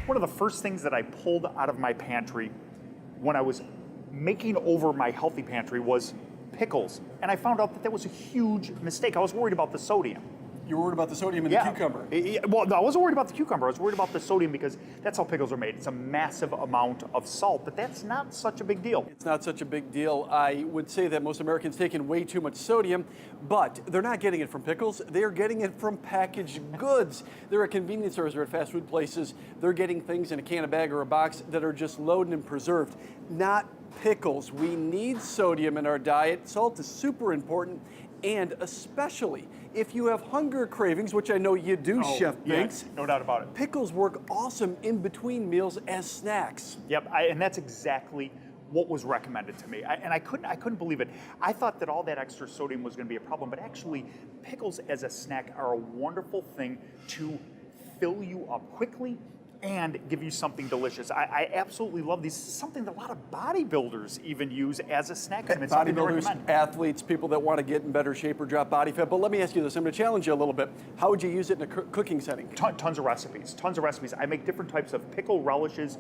One of the first things that I pulled out of my pantry when I was making over my healthy pantry was pickles. And I found out that was a huge mistake. I was worried about the sodium. You were worried about the sodium in the cucumber. Well, no, I wasn't worried about the cucumber. I was worried about the sodium because that's how pickles are made. It's a massive amount of salt, but that's not such a big deal. It's not such a big deal. I would say that most Americans take in way too much sodium, but they're not getting it from pickles. They're getting it from packaged goods. They're at convenience stores or at fast food places. They're getting things in a can, a bag, or a box that are just loaded and preserved, not pickles. We need sodium in our diet. Salt is super important, and especially if you have hunger cravings, which I know you do, Chef Binks. Yes, no doubt about it. Pickles work awesome in between meals as snacks. Yep, and that's exactly what was recommended to me. I couldn't believe it. I thought that all that extra sodium was going to be a problem, but actually pickles as a snack are a wonderful thing to fill you up quickly and give you something delicious. I absolutely love these. This is something that a lot of bodybuilders even use as a snack. It's something to recommend. Athletes, people that want to get in better shape or drop body fat. But let me ask you this, I'm going to challenge you a little bit. How would you use it in a cooking setting? Tons of recipes, tons of recipes. I make different types of pickle relishes,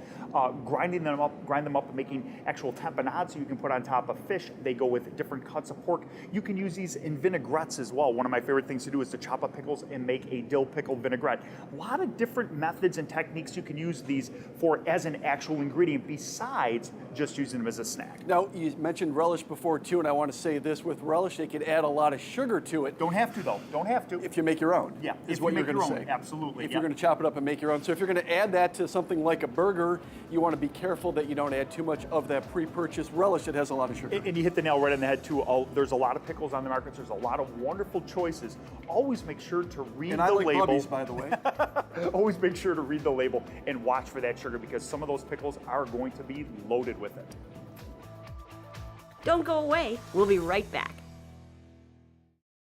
grind them up and making actual tapenades so you can put on top of fish. They go with different cuts of pork. You can use these in vinaigrettes as well. One of my favorite things to do is to chop up pickles and make a dill pickle vinaigrette. A lot of different methods and techniques you can use these for as an actual ingredient besides just using them as a snack. Now, you mentioned relish before too, and I want to say this, with relish, they could add a lot of sugar to it. Don't have to though, don't have to. If you make your own, yeah, is what you're going to say. Absolutely. If you're going to chop it up and make your own. So if you're going to add that to something like a burger, you want to be careful that you don't add too much of that pre-purchased relish that has a lot of sugar. And you hit the nail right on the head too. There's a lot of pickles on the market. There's a lot of wonderful choices. Always make sure to read the label. And I like Bubbies, by the way. Always make sure to read the label and watch for that sugar because some of those pickles are going to be loaded with it. Don't go away. We'll be right back.